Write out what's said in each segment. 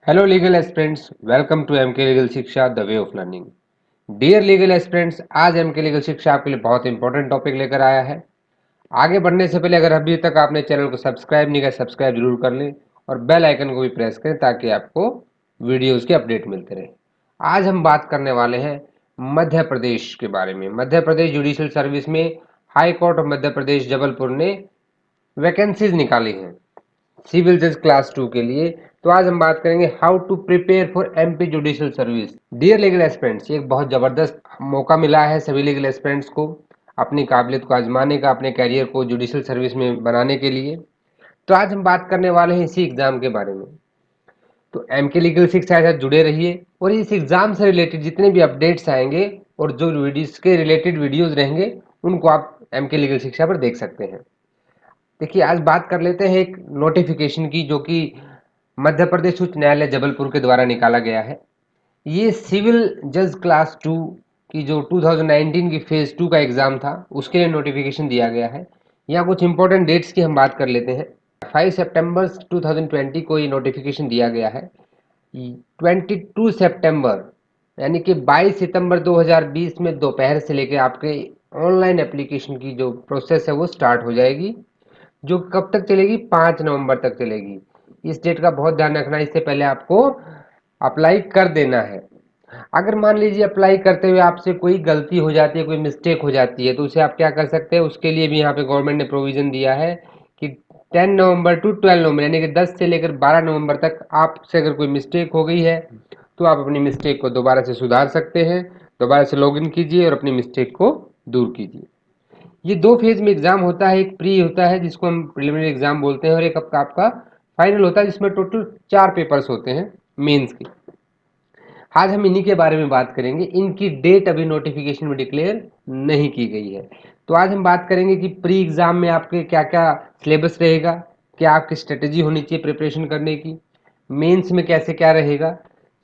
Hello legal aspirants, welcome to MK legal Shiksha the way of learning. Dear legal aspirants, आज MK legal Shiksha आपके लिए बहुत important topic लेकर आया है। आगे बढ़ने से पहले अगर अभी तक आपने चैनल को सब्सक्राइब नहीं किया, सब्सक्राइब जरूर कर लें और बेल आइकन को भी प्रेस करें ताकि आपको वीडियोज़ के अपडेट मिलते रहे। आज हम बात करने वाले हैं मध्य प्रदेश के बारे में। मध्य प्रदेश जुडिशल सर्विस में high court of Madhya Pradesh Jabalpur ने वैकेंसीज निकाली हैं सिविल जज क्लास 2 के लिए। तो आज हम बात करेंगे how to prepare for MP judicial service. Dear legal aspirants, ये एक बहुत ज़बरदस्त मौका मिला है सभी लीगल एस्पिरेंट्स को अपनी काबिलियत को आजमाने का, अपने कैरियर को जुडिशियल सर्विस में बनाने के लिए। तो आज हम बात करने वाले हैं इसी एग्ज़ाम के बारे में। तो एमके लीगल शिक्षा से जुड़े रहिए और इस एग्ज़ाम से रिलेटेड जितने भी अपडेट्स आएंगे और जो वीडियोस के रिलेटेड वीडियोज़ रहेंगे उनको आप एमके लीगल शिक्षा पर देख सकते हैं। देखिए, आज बात कर लेते हैं एक नोटिफिकेशन की जो कि मध्य प्रदेश उच्च न्यायालय जबलपुर के द्वारा निकाला गया है। ये सिविल जज क्लास 2 की जो 2019 की फेज 2 का एग्जाम था उसके लिए नोटिफिकेशन दिया गया है। यहाँ कुछ इंपॉर्टेंट डेट्स की हम बात कर लेते हैं। 5 सितंबर 2020 को ये नोटिफिकेशन दिया गया है। 22 सितंबर यानी कि 22 सितंबर 2020 में दोपहर से लेकर आपके ऑनलाइन एप्लीकेशन की जो प्रोसेस है वो स्टार्ट हो जाएगी, जो कब तक चलेगी? 5 नवंबर तक चलेगी। इस डेट का बहुत ध्यान रखना है, इससे पहले आपको अप्लाई कर देना है। अगर मान लीजिए अप्लाई करते हुए आपसे कोई गलती हो जाती है, कोई मिस्टेक हो जाती है, तो उसे आप क्या कर सकते हैं? उसके लिए भी यहाँ पे गवर्नमेंट ने प्रोविजन दिया है कि 10 नवंबर टू 12 नवंबर यानी कि 10 से लेकर 12 नवंबर तक आपसे अगर कोई मिस्टेक हो गई है तो आप अपनी मिस्टेक को दोबारा से सुधार सकते हैं। दोबारा से लॉगिन कीजिए और अपनी मिस्टेक को दूर कीजिए। ये दो फेज में एग्जाम होता है, एक प्री होता है जिसको हम प्रिलिमिनरी एग्जाम बोलते हैं और एक आपका फाइनल होता है जिसमें टोटल 4 पेपर्स होते हैं मेंस के। आज हम इन्हीं के बारे में बात करेंगे। इनकी डेट अभी नोटिफिकेशन में डिक्लेयर नहीं की गई है। तो आज हम बात करेंगे कि प्री एग्जाम में आपके क्या क्या सिलेबस रहेगा, क्या आपकी स्ट्रेटेजी होनी चाहिए प्रिपरेशन करने की, मेंस में कैसे क्या रहेगा,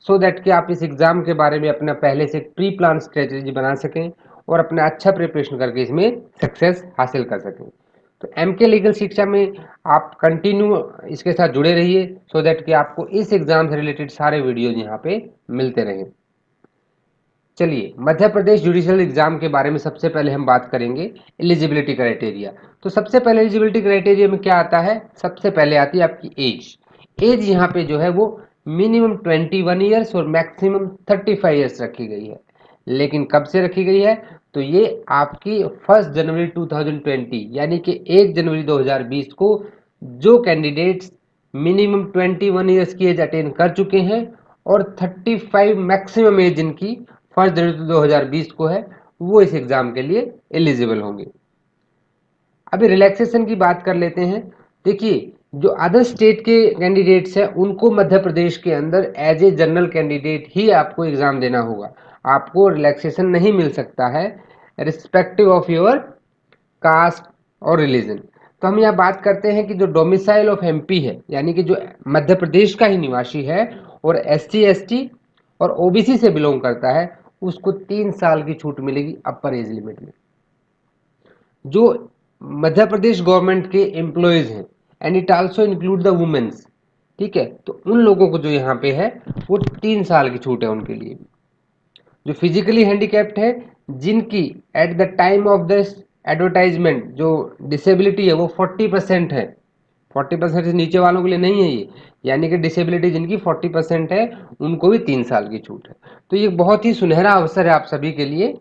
सो दैट कि आप इस एग्जाम के बारे में अपना पहले से प्री प्लान स्ट्रेटेजी बना सकें और अपना अच्छा प्रिपरेशन करके इसमें सक्सेस हासिल कर सकें। तो एमके लीगल शिक्षा में आप कंटिन्यू इसके साथ जुड़े रहिए सो दैट कि आपको इस एग्जाम से रिलेटेड सारे वीडियोज यहाँ पे मिलते रहें। चलिए, मध्य प्रदेश जुडिशियल एग्जाम के बारे में सबसे पहले हम बात करेंगे एलिजिबिलिटी क्राइटेरिया। तो सबसे पहले एलिजिबिलिटी क्राइटेरिया में क्या आता है? सबसे पहले आती है आपकी एज। एज यहाँ पे जो है वो मिनिमम 21 ईयर्स और मैक्सिमम 35 ईयर्स रखी गई है। लेकिन कब से रखी गई है? तो ये आपकी 1 जनवरी 2020 यानी कि 1 जनवरी 2020 को जो कैंडिडेट्स मिनिमम 21 ईयर्स की एज अटेन कर चुके हैं और 35 मैक्सिमम एज जिनकी 1 जनवरी 2020 को है, वो इस एग्जाम के लिए एलिजिबल होंगे। अभी रिलैक्सेशन की बात कर लेते हैं। देखिए, जो अदर स्टेट के कैंडिडेट्स हैं उनको मध्य प्रदेश के अंदर एज ए जनरल कैंडिडेट ही आपको एग्जाम देना होगा। आपको रिलैक्सेशन नहीं मिल सकता है रिस्पेक्टिव ऑफ योर कास्ट और रिलीजन। तो हम यहाँ बात करते हैं कि जो डोमिसाइल ऑफ एमपी है यानी कि जो मध्य प्रदेश का ही निवासी है और एससी एसटी और ओबीसी से बिलोंग करता है, उसको 3 साल की छूट मिलेगी अपर एज लिमिट में। जो मध्य प्रदेश गवर्नमेंट के एम्प्लॉयज हैं and it also include the women's, ठीक है, तो उन लोगों को जो यहाँ पे है वो 3 साल की छूट है उनके लिए। जो फिजिकली हैंडीकैप्ड है, जिनकी at the time of the advertisement जो डिसेबिलिटी है वो 40% है, 40% से नीचे वालों के लिए नहीं है ये, यानी कि डिसेबिलिटी जिनकी 40% है उनको भी 3 साल की छूट है। तो ये बहुत ही सुनहरा अवसर है आप सभी के लिए।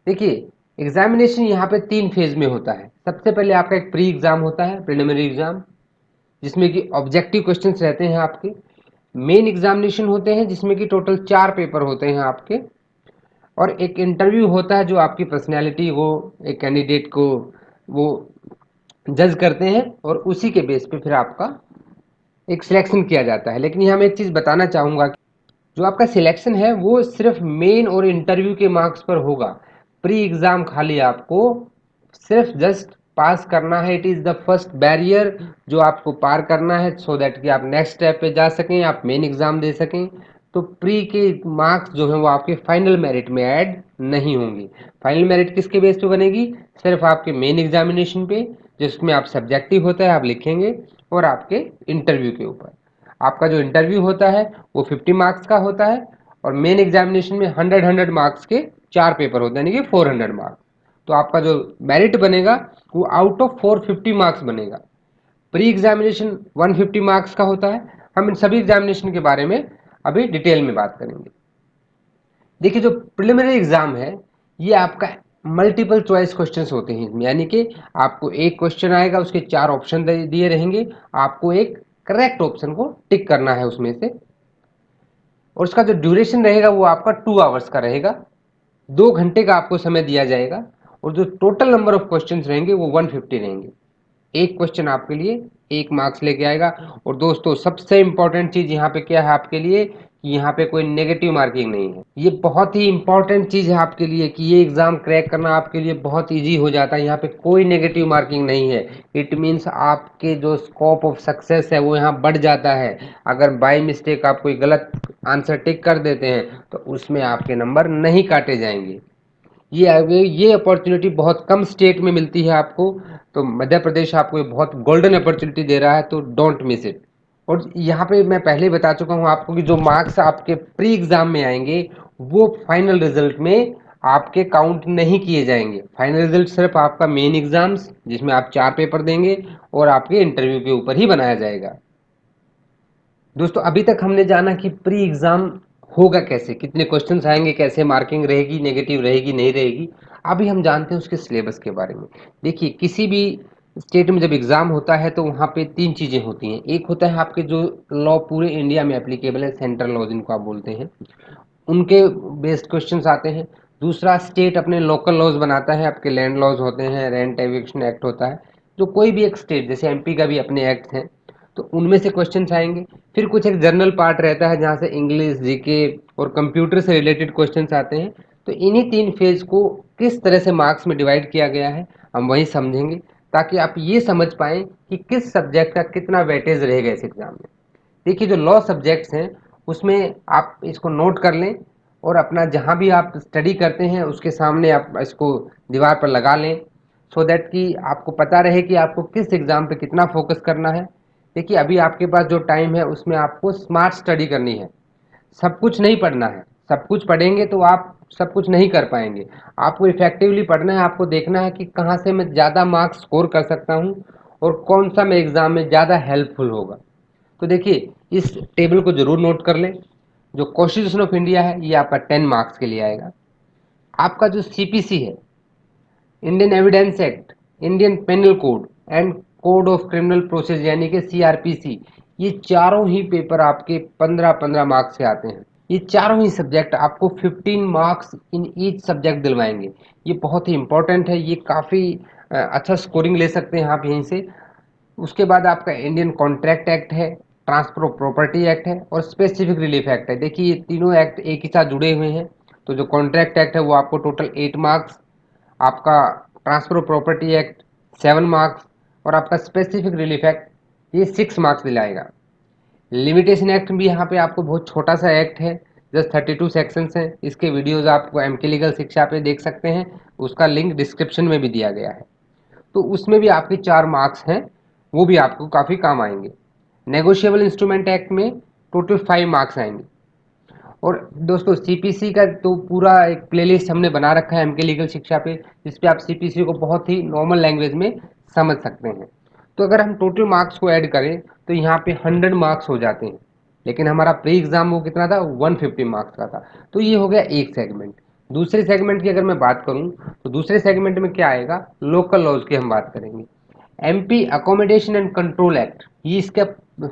देखिए, एग्जामिनेशन यहाँ पे 3 फेज में होता है। सबसे पहले आपका एक प्री एग्जाम होता है, प्रिलिमिनरी एग्जाम, जिसमें कि ऑब्जेक्टिव क्वेश्चंस रहते हैं आपके। मेन एग्जामिनेशन होते हैं जिसमें कि टोटल 4 पेपर होते हैं आपके, और एक इंटरव्यू होता है जो आपकी पर्सनैलिटी वो एक कैंडिडेट को वो जज करते हैं और उसी के बेस पे फिर आपका एक सिलेक्शन किया जाता है। लेकिन यहाँ मैं एक चीज़ बताना चाहूँगा कि जो आपका सिलेक्शन है वो सिर्फ मेन और इंटरव्यू के मार्क्स पर होगा। प्री एग्ज़ाम खाली आपको सिर्फ जस्ट पास करना है। It is the first barrier जो आपको पार करना है सो दैट कि आप नेक्स्ट स्टेप पे जा सकें, आप मेन एग्ज़ाम दे सकें। तो प्री के मार्क्स जो हैं वो आपके फाइनल मेरिट में ऐड नहीं होंगे। फाइनल मेरिट किसके बेस पे बनेगी? सिर्फ आपके मेन एग्जामिनेशन पे, जिसमें आप सब्जेक्टिव होता है आप लिखेंगे, और आपके इंटरव्यू के ऊपर। आपका जो इंटरव्यू होता है वो 50 मार्क्स का होता है, और मेन एग्जामिनेशन में 100 मार्क्स के 4 पेपर होते हैं, यानी कि 400 मार्क्स। तो आपका जो मेरिट बनेगा वो आउट ऑफ 450 मार्क्स बनेगा। प्री एग्जामिनेशन 150 मार्क्स का होता है। हम इन सभी एग्जामिनेशन के बारे में अभी डिटेल में बात करेंगे। देखिए, जो प्रिलिमिनरी एग्जाम है ये आपका मल्टीपल चॉइस क्वेश्चंस होते हैं, यानी कि आपको एक क्वेश्चन आएगा, उसके 4 ऑप्शन दिए रहेंगे, आपको एक करेक्ट ऑप्शन को टिक करना है उसमें से, और उसका जो ड्यूरेशन रहेगा वो आपका 2 आवर्स का रहेगा। 2 घंटे का आपको समय दिया जाएगा, और जो टोटल नंबर ऑफ क्वेश्चंस रहेंगे वो 150 रहेंगे। एक क्वेश्चन आपके लिए 1 मार्क्स लेके आएगा। और दोस्तों, सबसे इंपॉर्टेंट चीज यहाँ पे क्या है आपके लिए, कि यहाँ पे कोई नेगेटिव मार्किंग नहीं है। ये बहुत ही इंपॉर्टेंट चीज है आपके लिए कि ये एग्जाम क्रैक करना आपके लिए बहुत इजी हो जाता है। यहाँ पे कोई नेगेटिव मार्किंग नहीं है। इट मीन्स आपके जो स्कोप ऑफ सक्सेस है वो यहाँ बढ़ जाता है। अगर बाय मिस्टेक आप कोई गलत आंसर टिक कर देते हैं तो उसमें आपके नंबर नहीं काटे जाएंगे। ये अपॉर्चुनिटी बहुत कम स्टेट में मिलती है आपको, तो मध्य प्रदेश आपको बहुत गोल्डन अपॉर्चुनिटी दे रहा है, तो डोंट मिस इट। और यहाँ पे मैं पहले ही बता चुका हूँ आपको कि जो मार्क्स आपके प्री एग्जाम में आएंगे वो फाइनल रिजल्ट में आपके काउंट नहीं किए जाएंगे। फाइनल रिजल्ट सिर्फ आपका मेन एग्जाम्स, जिसमें आप 4 पेपर देंगे, और आपके इंटरव्यू के ऊपर ही बनाया जाएगा। दोस्तों, अभी तक हमने जाना कि प्री एग्जाम होगा कैसे, कितने क्वेश्चंस आएंगे, कैसे मार्किंग रहेगी, नेगेटिव रहेगी नहीं रहेगी। अभी हम जानते हैं उसके सिलेबस के बारे में। देखिए, किसी भी स्टेट में जब एग्जाम होता है तो वहाँ पे 3 चीज़ें होती हैं। एक होता है आपके जो लॉ पूरे इंडिया में एप्लीकेबल है, सेंट्रल लॉ जिनको आप बोलते हैं, उनके बेस्ड क्वेश्चंस आते हैं। दूसरा, स्टेट अपने लोकल लॉज बनाता है, आपके लैंड लॉज होते हैं, रेंट एविक्शन एक्ट होता है, जो कोई भी एक स्टेट, जैसे एमपी का भी अपने एक्ट हैं, तो उनमें से क्वेश्चंस आएंगे। फिर कुछ एक जनरल पार्ट रहता है जहाँ से इंग्लिश, जीके और कंप्यूटर से रिलेटेड क्वेश्चंस आते हैं। तो इन्हीं 3 फेज को किस तरह से मार्क्स में डिवाइड किया गया है हम वही समझेंगे, ताकि आप ये समझ पाएँ कि किस सब्जेक्ट का कितना वेटेज रहेगा इस एग्जाम में। देखिए, जो लॉ सब्जेक्ट्स हैं उसमें आप इसको नोट कर लें, और अपना जहाँ भी आप स्टडी करते हैं उसके सामने आप इसको दीवार पर लगा लें, सो दैट कि आपको पता रहे कि आपको किस एग्ज़ाम पे कितना फोकस करना है। देखिए, अभी आपके पास जो टाइम है उसमें आपको स्मार्ट स्टडी करनी है। सब कुछ नहीं पढ़ना है। सब कुछ पढ़ेंगे तो आप सब कुछ नहीं कर पाएंगे। आपको इफेक्टिवली पढ़ना है। आपको देखना है कि कहाँ से मैं ज़्यादा मार्क्स स्कोर कर सकता हूँ, और कौन सा मेरे एग्ज़ाम में ज़्यादा हेल्पफुल होगा। तो देखिए, इस टेबल को जरूर नोट कर लें। जो कॉन्स्टिट्यूशन ऑफ इंडिया है ये आपका 10 मार्क्स के लिए आएगा। आपका जो सीपीसी है, Indian evidence act, Indian penal code and code of criminal process यानी कि सीआरपीसी, ये चारों ही पेपर आपके 15-15 मार्क्स से आते हैं। ये चारों ही सब्जेक्ट आपको 15 मार्क्स इन ईच सब्जेक्ट दिलवाएंगे। ये बहुत ही इंपॉर्टेंट है। ये काफ़ी अच्छा स्कोरिंग ले सकते हैं आप यहीं से। उसके बाद आपका इंडियन कॉन्ट्रैक्ट एक्ट है, ट्रांसफर ऑफ प्रॉपर्टी एक्ट है, और स्पेसिफिक रिलीफ एक्ट है। देखिए, ये तीनों एक्ट एक ही साथ जुड़े हुए हैं। तो जो कॉन्ट्रैक्ट एक्ट है वो आपको टोटल 8 मार्क्स, आपका transfer of property act 7 marks, और आपका स्पेसिफिक रिलीफ एक्ट ये 6 मार्क्स दिलाएगा। लिमिटेशन एक्ट भी यहाँ पे आपको बहुत छोटा सा एक्ट है, जस्ट 32 सेक्शंस हैं। इसके वीडियोस आपको एमके लीगल शिक्षा पे देख सकते हैं, उसका लिंक डिस्क्रिप्शन में भी दिया गया है। तो उसमें भी आपके 4 मार्क्स हैं, वो भी आपको काफ़ी काम आएंगे। नेगोशिएबल इंस्ट्रूमेंट एक्ट में टोटल 5 मार्क्स आएंगे। और दोस्तों, सीपीसी का तो पूरा एक प्लेलिस्ट हमने बना रखा है एमके लीगल शिक्षा पे, जिस पे आप सीपीसी को बहुत ही नॉर्मल लैंग्वेज में समझ सकते हैं। तो अगर हम टोटल मार्क्स को ऐड करें तो यहाँ पे 100 मार्क्स हो जाते हैं, लेकिन हमारा प्री एग्जाम वो कितना था, 150 मार्क्स का था। तो ये हो गया एक सेगमेंट। दूसरे सेगमेंट की अगर मैं बात करूँ तो दूसरे सेगमेंट में क्या आएगा, लोकल लॉज की हम बात करेंगे। MP accommodation and control act, ये इसका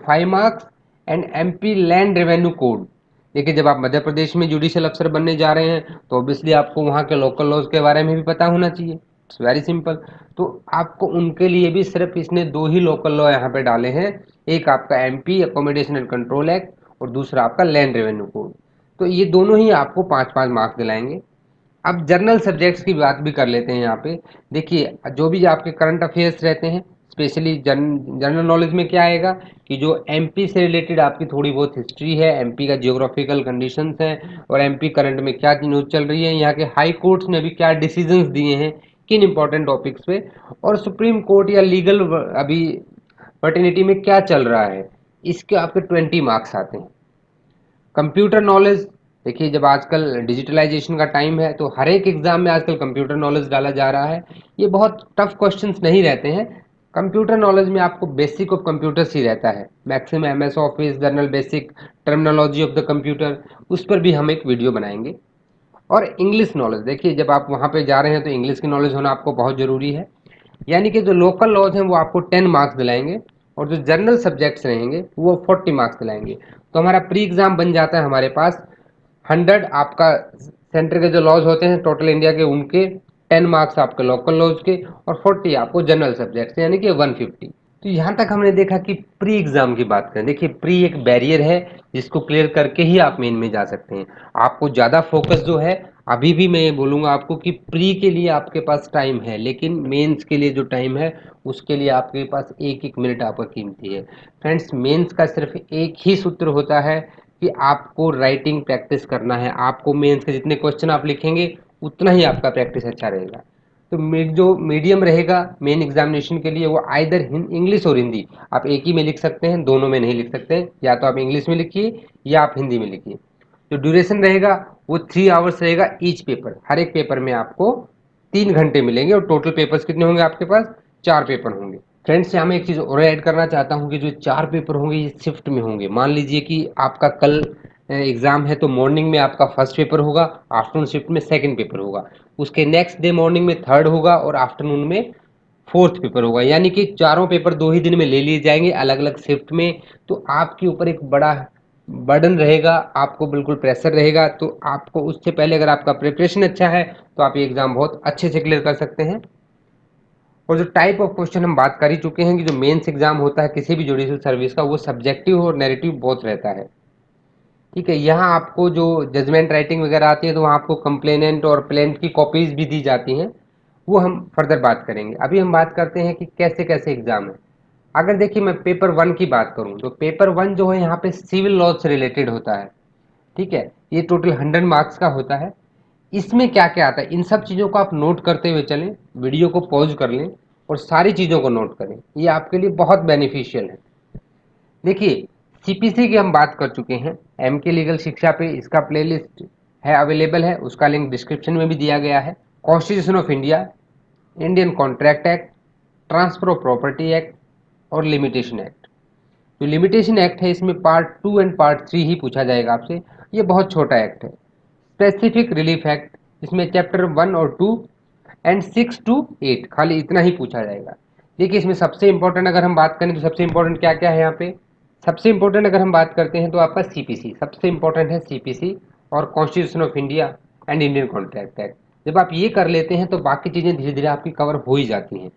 5 marks, and MP land revenue code. देखिए, जब आप मध्य प्रदेश में जुडिशियल अफसर बनने जा रहे हैं तो ऑब्वियसली आपको वहाँ के लोकल लॉज के बारे में भी पता होना चाहिए। It's very simple. तो आपको उनके लिए भी सिर्फ इसने 2 ही लोकल लॉ यहाँ पे डाले हैं, एक आपका MP accommodation and control act, और दूसरा आपका लैंड रेवेन्यू कोड। तो ये दोनों ही आपको 5-5 मार्क्स दिलाएंगे। अब जनरल सब्जेक्ट्स की बात भी कर लेते हैं यहाँ पे। देखिए, जो भी आपके करंट अफेयर्स रहते हैं, स्पेशली जनरल नॉलेज में क्या आएगा कि जो एमपी से रिलेटेड आपकी थोड़ी बहुत हिस्ट्री है, एमपी का जियोग्राफिकल कंडीशंस है, और एमपी करंट में क्या न्यूज़ चल रही है, यहाँ के हाई कोर्ट्स ने भी क्या डिसीजंस दिए हैं किन इंपॉर्टेंट टॉपिक्स पे, और सुप्रीम कोर्ट या लीगल अभी फर्टिनिटी में क्या चल रहा है, इसके आपके 20 मार्क्स आते हैं। कंप्यूटर नॉलेज, देखिए जब आजकल डिजिटलाइजेशन का टाइम है तो हर एक एग्जाम में आजकल कंप्यूटर नॉलेज डाला जा रहा है। ये बहुत टफ क्वेश्चंस नहीं रहते हैं। कंप्यूटर नॉलेज में आपको बेसिक ऑफ कंप्यूटर्स ही रहता है, maximum MS office, general basic, terminology of the computer, उस पर भी हम एक वीडियो बनाएंगे। और इंग्लिश नॉलेज, देखिए जब आप वहाँ पे जा रहे हैं तो इंग्लिश की नॉलेज होना आपको बहुत ज़रूरी है। यानी कि जो लोकल लॉज हैं वो आपको 10 मार्क्स दिलाएंगे और जो जनरल सब्जेक्ट्स रहेंगे वो 40 मार्क्स दिलाएंगे। तो हमारा प्री एग्जाम बन जाता है हमारे पास 100 आपका सेंटर के जो लॉज होते हैं टोटल इंडिया के, उनके 10 मार्क्स आपके लोकल लॉज के और 40 आपको जनरल सब्जेक्ट्स यानी कि 150। तो यहाँ तक हमने देखा कि प्री एग्जाम की बात करें, देखिए प्री एक बैरियर है जिसको क्लियर करके ही आप मेन में जा सकते हैं। आपको ज़्यादा फोकस जो है, अभी भी मैं ये बोलूँगा आपको कि प्री के लिए आपके पास टाइम है, लेकिन मेंस के लिए जो टाइम है उसके लिए आपके पास एक एक मिनट आपका कीमती है। फ्रेंड्स, मेंस का सिर्फ एक ही सूत्र होता है कि आपको राइटिंग प्रैक्टिस करना है। आपको मेंस के जितने क्वेश्चन आप लिखेंगे उतना ही आपका प्रैक्टिस अच्छा रहेगा। तो जो मीडियम रहेगा मेन एग्जामिनेशन के लिए वो आइदर इंग्लिश और हिंदी, आप एक ही में लिख सकते हैं, दोनों में नहीं लिख सकते हैं। या तो आप इंग्लिश में लिखिए या आप हिंदी में लिखिए। जो ड्यूरेशन रहेगा वो 3 आवर्स रहेगा ईच पेपर। हर एक पेपर में आपको 3 घंटे मिलेंगे और टोटल पेपर्स कितने होंगे आपके पास? 4 पेपर होंगे। फ्रेंड्स, यहाँ मैं एक चीज़ और ऐड करना चाहता हूँ कि जो 4 पेपर होंगे ये शिफ्ट में होंगे। मान लीजिए कि आपका कल एग्ज़ाम है तो मॉर्निंग में आपका फर्स्ट पेपर होगा, आफ्टरनून शिफ्ट में सेकंड पेपर होगा, उसके नेक्स्ट डे मॉर्निंग में थर्ड होगा और आफ्टरनून में फोर्थ पेपर होगा। यानी कि चारों पेपर 2 ही दिन में ले लिए जाएंगे अलग अलग शिफ्ट में। तो आपके ऊपर एक बड़ा बर्डन रहेगा, आपको बिल्कुल प्रेशर रहेगा। तो आपको उससे पहले अगर आपका प्रिपरेशन अच्छा है तो आप ये एग्ज़ाम बहुत अच्छे से क्लियर कर सकते हैं। और जो टाइप ऑफ क्वेश्चन हम बात कर ही चुके हैं कि जो मेंस एग्जाम होता है किसी भी जुडिशियल सर्विस का, वो सब्जेक्टिव और नैरेटिव बहुत रहता है। ठीक है, यहाँ आपको जो जजमेंट राइटिंग वगैरह आती है तो वहाँ आपको कंप्लेनेंट और प्लेंट की कॉपीज भी दी जाती हैं, वो हम फर्दर बात करेंगे। अभी हम बात करते हैं कि कैसे कैसे एग्जाम है। अगर देखिए मैं पेपर 1 की बात करूँ तो पेपर 1 जो है यहाँ पे सिविल लॉ से रिलेटेड होता है। ठीक है, ये टोटल 100 मार्क्स का होता है। इसमें क्या क्या आता है इन सब चीज़ों को आप नोट करते हुए चलें, वीडियो को पॉज कर लें और सारी चीज़ों को नोट करें, ये आपके लिए बहुत बेनिफिशियल है। देखिए, सीपीसी की हम बात कर चुके हैं, एमके लीगल शिक्षा पे इसका प्लेलिस्ट है, अवेलेबल है, उसका लिंक डिस्क्रिप्शन में भी दिया गया है। Constitution of India, Indian contract act, transfer of property act और लिमिटेशन एक्ट। जो लिमिटेशन एक्ट है इसमें पार्ट 2 एंड पार्ट 3 ही पूछा जाएगा आपसे। ये बहुत छोटा एक्ट है। स्पेसिफिक रिलीफ एक्ट, इसमें चैप्टर 1 और 2 एंड 6 टू 8 खाली इतना ही पूछा जाएगा। देखिए इसमें सबसे इंपॉर्टेंट अगर हम बात करें तो सबसे इंपॉर्टेंट क्या क्या है यहाँ पे? सबसे इंपॉर्टेंट अगर हम बात करते हैं तो आपका सीपीसी सबसे इंपॉर्टेंट है, सीपीसी और constitution of India and Indian contract act. जब आप ये कर लेते हैं तो बाकी चीज़ें धीरे धीरे आपकी कवर हो ही जाती हैं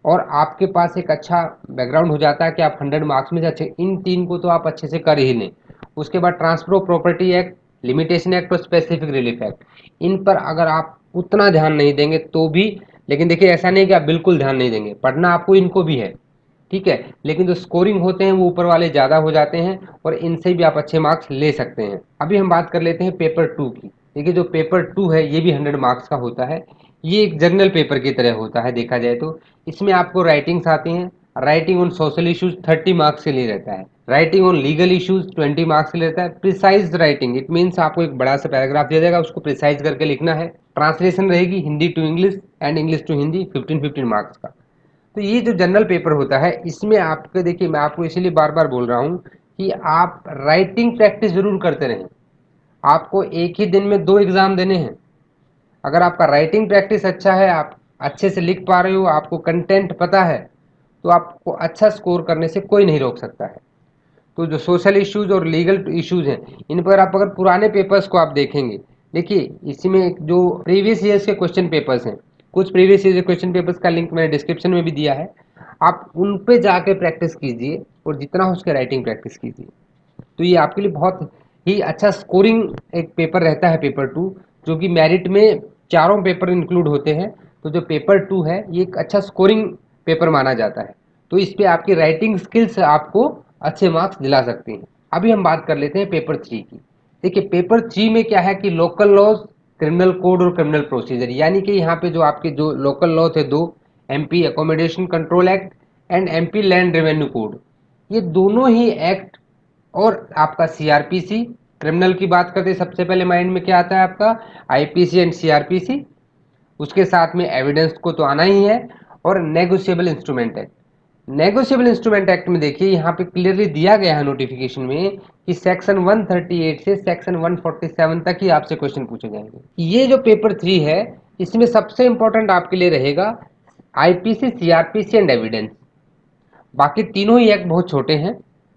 और आपके पास एक अच्छा बैकग्राउंड हो जाता है कि आप 100 मार्क्स में से अच्छे इन 3 को तो आप अच्छे से कर ही लें। उसके बाद transfer of property act, limitation act और स्पेसिफिक रिलीफ एक्ट, इन पर अगर आप उतना ध्यान नहीं देंगे तो भी, लेकिन देखिए ऐसा नहीं कि आप बिल्कुल ध्यान नहीं देंगे, पढ़ना आपको इनको भी है। ठीक है, लेकिन जो स्कोरिंग होते हैं वो ऊपर वाले ज़्यादा हो जाते हैं और इनसे भी आप अच्छे मार्क्स ले सकते हैं। अभी हम बात कर लेते हैं पेपर 2 की। देखिए जो पेपर 2 है ये भी 100 मार्क्स का होता है। ये एक जनरल पेपर की तरह होता है देखा जाए तो। इसमें आपको राइटिंग्स आती हैं। Writing on social issues 30 marks के लिए रहता है। Writing on legal issues 20 marks के लिए रहता है। प्रिसाइज राइटिंग, इट मीन्स आपको एक बड़ा सा पैराग्राफ दिया जाएगा, उसको प्रिसाइज करके लिखना है। ट्रांसलेशन रहेगी Hindi to English and English to Hindi, 15-15 marks का। तो ये जो जनरल पेपर होता है इसमें आपके, देखिए मैं आपको इसीलिए बार बार बोल रहा हूँ कि आप राइटिंग प्रैक्टिस जरूर करते रहें। आपको एक ही दिन में 2 एग्जाम देने हैं। अगर आपका राइटिंग प्रैक्टिस अच्छा है, आप अच्छे से लिख पा रहे हो, आपको कंटेंट पता है, तो आपको अच्छा स्कोर करने से कोई नहीं रोक सकता है। तो जो सोशल इश्यूज और लीगल इश्यूज हैं इन पर आप अगर पुराने पेपर्स को आप देखेंगे, देखिए इसमें जो प्रीवियस ईयर्स के क्वेश्चन पेपर्स हैं, कुछ प्रीवियस ईयर के क्वेश्चन पेपर्स का लिंक मैंने डिस्क्रिप्शन में भी दिया है, आप उन पे जाके प्रैक्टिस कीजिए और जितना हो उसके राइटिंग प्रैक्टिस कीजिए। तो ये आपके लिए बहुत ही अच्छा स्कोरिंग एक पेपर रहता है पेपर 2, जो कि मेरिट में चारों पेपर इंक्लूड होते हैं। तो जो पेपर 2 है ये एक अच्छा स्कोरिंग पेपर माना जाता है। तो इस पे आपकी राइटिंग स्किल्स आपको अच्छे मार्क्स दिला सकती हैं। अभी हम बात कर लेते हैं पेपर 3 की। देखिए पेपर 3 में क्या है कि लोकल लॉज, क्रिमिनल कोड और क्रिमिनल प्रोसीजर, यानी कि यहाँ पे जो आपके जो लोकल लॉ थे 2, MP accommodation control act and MP land revenue code, ये दोनों ही एक्ट और आपका सीआरपीसी, क्रिमिनल की बात करते सबसे पहले माइंड में क्या आता है आपका, आईपीसी एंड सीआरपीसी, उसके साथ में एविडेंस को तो आना ही है, और negotiable instrument act. Negotiable instrument act में देखिए यहाँ पे क्लियरली दिया गया है नोटिफिकेशन में कि सेक्शन 138 से सेक्शन 147 तक ही आपसे क्वेश्चन पूछे जाएंगे। ये जो पेपर 3 है इसमें सबसे इंपॉर्टेंट आपके लिए रहेगा आईपीसी, सीआरपीसी एंड एविडेंस। बाकी तीनों ही एक्ट बहुत छोटे हैं,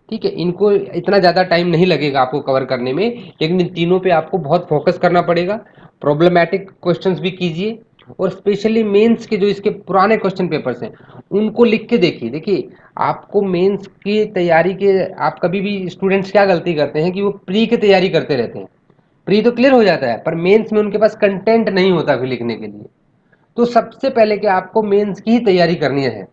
ठीक है, इनको इतना ज़्यादा टाइम नहीं लगेगा आपको कवर करने में, लेकिन इन तीनों पे आपको बहुत फोकस करना पड़ेगा। प्रॉब्लमैटिक क्वेश्चंस भी कीजिए, और स्पेशली मेंस के जो इसके पुराने क्वेश्चन पेपर्स हैं उनको लिख के देखिए। देखिए आपको मेंस की तैयारी के, आप कभी भी स्टूडेंट्स क्या गलती करते हैं कि वो प्री की तैयारी करते रहते हैं, प्री तो क्लियर हो जाता है पर मेंस में उनके पास कंटेंट नहीं होता फिर लिखने के लिए। तो सबसे पहले कि आपको मेंस की ही तैयारी करनी है।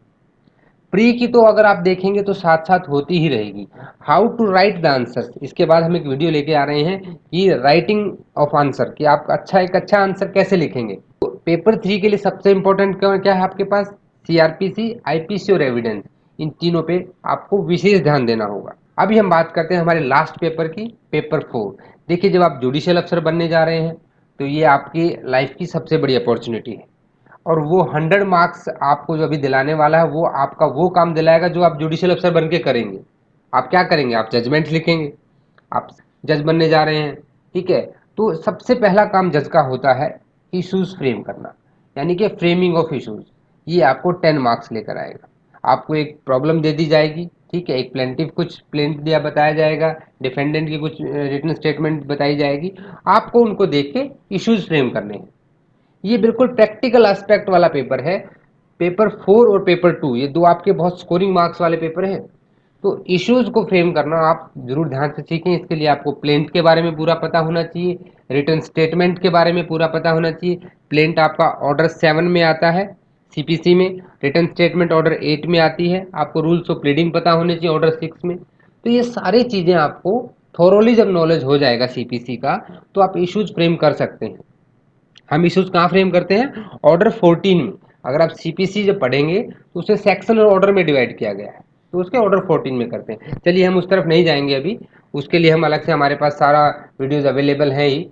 प्री की तो अगर आप देखेंगे तो साथ साथ होती ही रहेगी। How to write the answer, इसके बाद हम एक वीडियो लेके आ रहे हैं कि राइटिंग ऑफ आंसर, कि आप एक अच्छा आंसर कैसे लिखेंगे। तो पेपर 3 के लिए सबसे इंपॉर्टेंट क्या है आपके पास, सीआरपीसी, आईपीसी और एविडेंस, इन तीनों पे आपको विशेष ध्यान देना होगा। अभी हम बात करते हैं हमारे लास्ट पेपर की, पेपर 4। देखिए जब आप जुडिशियल अफसर बनने जा रहे हैं तो ये आपकी लाइफ की सबसे बड़ी अपॉर्चुनिटी है, और वो 100 मार्क्स आपको जो अभी दिलाने वाला है वो आपका वो काम दिलाएगा जो आप जुडिशियल अफसर बन के करेंगे। आप क्या करेंगे, आप जजमेंट लिखेंगे, आप जज बनने जा रहे हैं, ठीक है। तो सबसे पहला काम जज का होता है इश्यूज फ्रेम करना, यानी कि फ्रेमिंग ऑफ इश्यूज। ये आपको 10 मार्क्स लेकर आएगा। आपको एक प्रॉब्लम दे दी जाएगी, ठीक है, एक प्लेंटिव कुछ प्लेंट दिया बताया जाएगा, डिफेंडेंट की कुछ रिटन स्टेटमेंट बताई जाएगी, आपको उनको देख के इश्यूज फ्रेम करने हैं। ये बिल्कुल प्रैक्टिकल एस्पेक्ट वाला पेपर है। पेपर 4 और पेपर 2 ये दो आपके बहुत स्कोरिंग मार्क्स वाले पेपर हैं। तो इश्यूज को फ्रेम करना आप जरूर ध्यान से सीखें। इसके लिए आपको प्लेंट के बारे में पूरा पता होना चाहिए, रिटर्न स्टेटमेंट के बारे में पूरा पता होना चाहिए। प्लेंट आपका ऑर्डर 7 में आता है सीपीसी में, रिटर्न स्टेटमेंट ऑर्डर 8 में आती है। आपको रूल्स ऑफ प्लीडिंग पता होने चाहिए ऑर्डर 6 में। तो ये सारी चीज़ें आपको थोरोली जब नॉलेज हो जाएगा सीपीसी का, तो आप इश्यूज फ्रेम कर सकते हैं। हम इश्यूज कहाँ फ्रेम करते हैं, ऑर्डर 14 में। अगर आप सीपीसी जब पढ़ेंगे तो उसे सेक्शन और ऑर्डर में डिवाइड किया गया है, तो उसके ऑर्डर 14 में करते हैं। चलिए हम उस तरफ नहीं जाएंगे अभी, उसके लिए हम अलग से, हमारे पास सारा वीडियोज अवेलेबल है ही।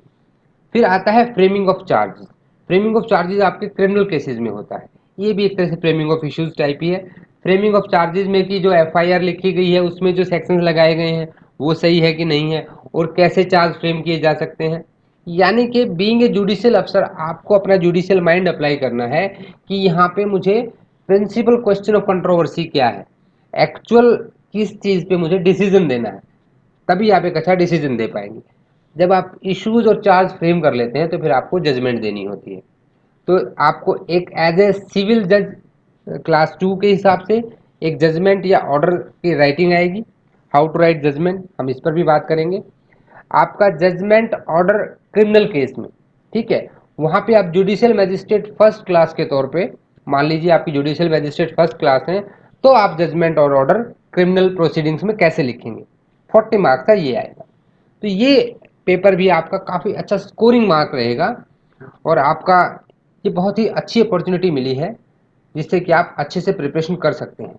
फिर आता है framing of charges. Framing of charges आपके क्रिमिनल केसेस में होता है, ये भी एक तरह से फ्रेमिंग ऑफ इश्यूज टाइप ही है। फ्रेमिंग ऑफ चार्जेस में कि जो एफआईआर लिखी गई है उसमें जो सेक्शंस लगाए गए हैं वो सही है कि नहीं है, और कैसे चार्ज फ्रेम किए जा सकते हैं। यानी कि बीइंग ए जुडिशियल अफसर आपको अपना जुडिशियल माइंड अप्लाई करना है कि यहाँ पे मुझे प्रिंसिपल क्वेश्चन ऑफ कंट्रोवर्सी क्या है, एक्चुअल किस चीज़ पे मुझे डिसीजन देना है, तभी आप एक अच्छा डिसीजन दे पाएंगे। जब आप इश्यूज और चार्ज फ्रेम कर लेते हैं तो फिर आपको जजमेंट देनी होती है। तो आपको एक एज ए सिविल जज क्लास 2 के हिसाब से एक जजमेंट या ऑर्डर की राइटिंग आएगी। हाउ टू राइट जजमेंट, हम इस पर भी बात करेंगे। आपका जजमेंट ऑर्डर क्रिमिनल केस में, ठीक है, वहां पे आप जुडिशियल मैजिस्ट्रेट फर्स्ट क्लास के तौर पे, मान लीजिए आपकी जुडिशियल मैजिस्ट्रेट फर्स्ट क्लास है, तो आप जजमेंट और ऑर्डर क्रिमिनल प्रोसीडिंग्स में कैसे लिखेंगे, 40 मार्क्स का ये आएगा। तो ये पेपर भी आपका काफ़ी अच्छा स्कोरिंग मार्क रहेगा, और आपका ये बहुत ही अच्छी अपॉर्चुनिटी मिली है जिससे कि आप अच्छे से प्रिपरेशन कर सकते हैं।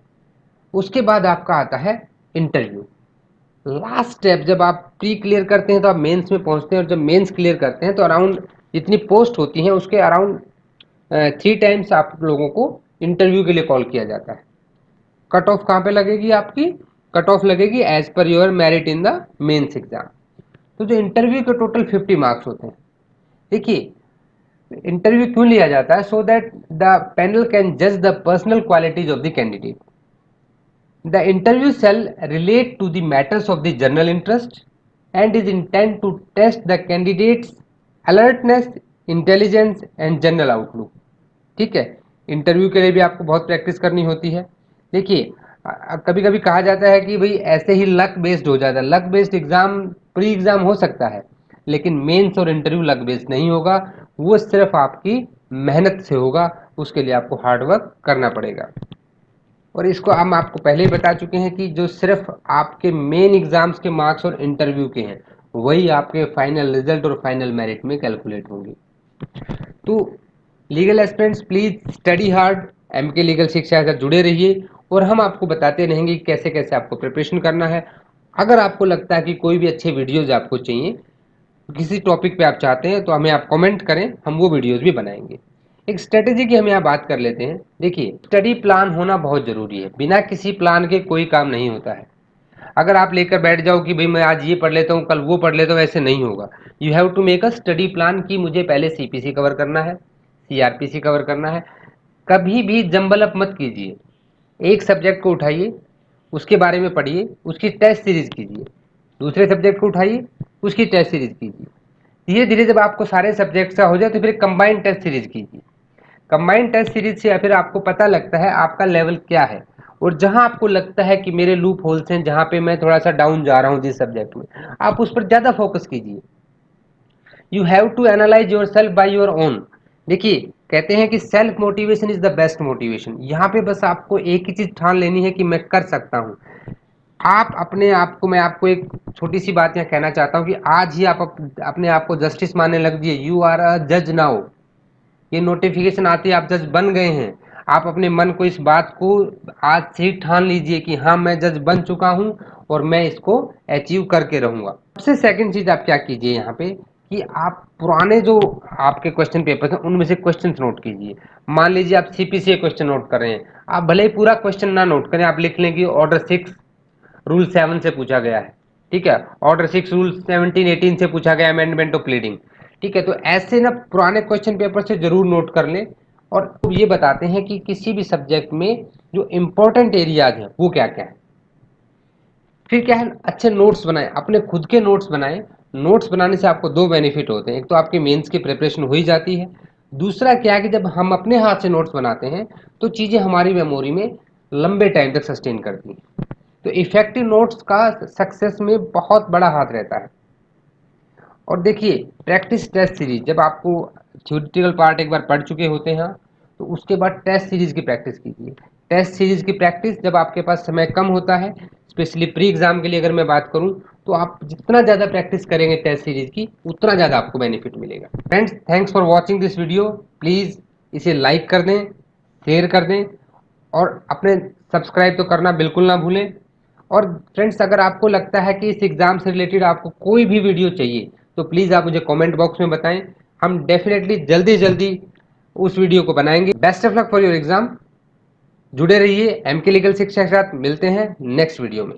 उसके बाद आपका आता है इंटरव्यू, लास्ट स्टेप। जब आप प्री क्लियर करते हैं तो आप मेंस में पहुंचते हैं, और जब मेंस क्लियर करते हैं तो अराउंड जितनी पोस्ट होती हैं उसके अराउंड 3 टाइम्स आप लोगों को इंटरव्यू के लिए कॉल किया जाता है। कट ऑफ कहाँ पे लगेगी आपकी, कट ऑफ लगेगी as per your merit in the mains exam. तो जो इंटरव्यू के टोटल 50 मार्क्स होते हैं। देखिए इंटरव्यू क्यों लिया जाता है, so that the panel can जज the personal qualities of the candidate. The interview shall relate to the matters of the general interest and is intended to test the candidate's alertness, intelligence and general outlook। ठीक है, interview के लिए भी आपको बहुत practice करनी होती है। देखिए कभी कभी कहा जाता है कि भाई ऐसे ही लक बेस्ड हो जाता है, luck based exam pre exam हो सकता है, लेकिन मेंस और इंटरव्यू लक बेस्ड नहीं होगा, वो सिर्फ आपकी मेहनत से होगा, उसके लिए आपको हार्डवर्क करना पड़ेगा। और इसको हम आपको पहले ही बता चुके हैं कि जो सिर्फ आपके मेन एग्जाम्स के मार्क्स और इंटरव्यू के हैं वही आपके फाइनल रिजल्ट और फाइनल मेरिट में कैलकुलेट होंगे। तो legal aspirants please study hard, MK legal Shiksha से जुड़े रहिए, और हम आपको बताते रहेंगे कि कैसे कैसे आपको प्रिपरेशन करना है। अगर आपको लगता है कि कोई भी अच्छे वीडियोज़ आपको चाहिए, किसी टॉपिक पे आप चाहते हैं, तो हमें आप कमेंट करें, हम वो वीडियोज़ भी बनाएंगे। एक स्ट्रेटेजी की हम यहाँ बात कर लेते हैं। देखिए, स्टडी प्लान होना बहुत ज़रूरी है, बिना किसी प्लान के कोई काम नहीं होता है। अगर आप लेकर बैठ जाओ कि भाई मैं आज ये पढ़ लेता हूँ, कल वो पढ़ लेता हूँ, ऐसे नहीं होगा। You have to make a study plan कि मुझे पहले सीपीसी कवर करना है, सीआरपीसी कवर करना है। कभी भी जंबल अप मत कीजिए। एक सब्जेक्ट को उठाइए, उसके बारे में पढ़िए, उसकी टेस्ट सीरीज कीजिए। दूसरे सब्जेक्ट को उठाइए, उसकी टेस्ट सीरीज कीजिए। धीरे धीरे जब आपको सारे सब्जेक्ट का हो जाए तो फिर कंबाइंड टेस्ट सीरीज कीजिए। कंबाइंड टेस्ट सीरीज से या फिर आपको पता लगता है आपका लेवल क्या है, और जहां आपको लगता है कि मेरे लूप होल्स हैं, जहां पे मैं थोड़ा सा डाउन जा रहा हूं जिस सब्जेक्ट में, आप उस पर ज्यादा फोकस कीजिए। You have to analyse yourself by your own. देखिए, कहते हैं कि self motivation is the best motivation. यहाँ पे बस आपको एक ही चीज ठान लेनी है कि मैं कर सकता हूँ। आप अपने आप को, मैं आपको एक छोटी सी बात यहाँ कहना चाहता हूँ कि आज ही आप अपने आप को जस्टिस मानने लग जाइए। यू आर अ जज नाउ। ये नोटिफिकेशन आती है, आप जज बन गए हैं। आप अपने मन को, इस बात को आज से ही ठान लीजिए कि हाँ, मैं जज बन चुका हूँ और मैं इसको अचीव करके रहूंगा। सबसे सेकंड चीज आप क्या कीजिए यहाँ पे कि आप पुराने जो आपके क्वेश्चन पेपर हैं उनमें से क्वेश्चन नोट कीजिए। मान लीजिए आप सीपीसीए क्वेश्चन नोट कर रहे हैं, आप भले ही पूरा क्वेश्चन ना नोट करें, आप लिख लें कि ऑर्डर 6 रूल 7 से पूछा गया है। ठीक है, ऑर्डर 6 रूल 17 18 से पूछा गया, अमेंडमेंट ऑफ प्लीडिंग। ठीक है, तो ऐसे ना पुराने क्वेश्चन पेपर से जरूर नोट कर लें। और ये बताते हैं कि किसी भी सब्जेक्ट में जो इंपॉर्टेंट एरियाज हैं वो क्या क्या है। फिर क्या है, अच्छे नोट्स बनाएं, अपने खुद के नोट्स बनाएं। नोट्स बनाने से आपको दो बेनिफिट होते हैं। एक तो आपके मेंस की प्रिपरेशन हो ही जाती है। दूसरा क्या है कि जब हम अपने हाथ से नोट्स बनाते हैं तो चीज़ें हमारी मेमोरी में लंबे टाइम तक सस्टेन करती हैं। तो इफेक्टिव नोट्स का सक्सेस में बहुत बड़ा हाथ रहता है। और देखिए, प्रैक्टिस टेस्ट सीरीज, जब आपको थ्योरेटिकल पार्ट एक बार पढ़ चुके होते हैं तो उसके बाद टेस्ट सीरीज की प्रैक्टिस कीजिए। टेस्ट सीरीज की प्रैक्टिस जब आपके पास समय कम होता है, स्पेशली प्री एग्जाम के लिए अगर मैं बात करूं, तो आप जितना ज़्यादा प्रैक्टिस करेंगे टेस्ट सीरीज की, उतना ज़्यादा आपको बेनिफिट मिलेगा। Friends, thanks for watching this video. Please इसे लाइक कर दें, शेयर कर दें, और अपने सब्सक्राइब तो करना बिल्कुल ना भूलें। और फ्रेंड्स, अगर आपको लगता है कि इस एग्ज़ाम से रिलेटेड आपको कोई भी वीडियो चाहिए तो प्लीज़ आप मुझे कमेंट बॉक्स में बताएं। हम डेफिनेटली जल्दी जल्दी उस वीडियो को बनाएंगे। Best of luck for your exam. जुड़े रहिए एमके लीगल शिक्षा के साथ। मिलते हैं नेक्स्ट वीडियो में।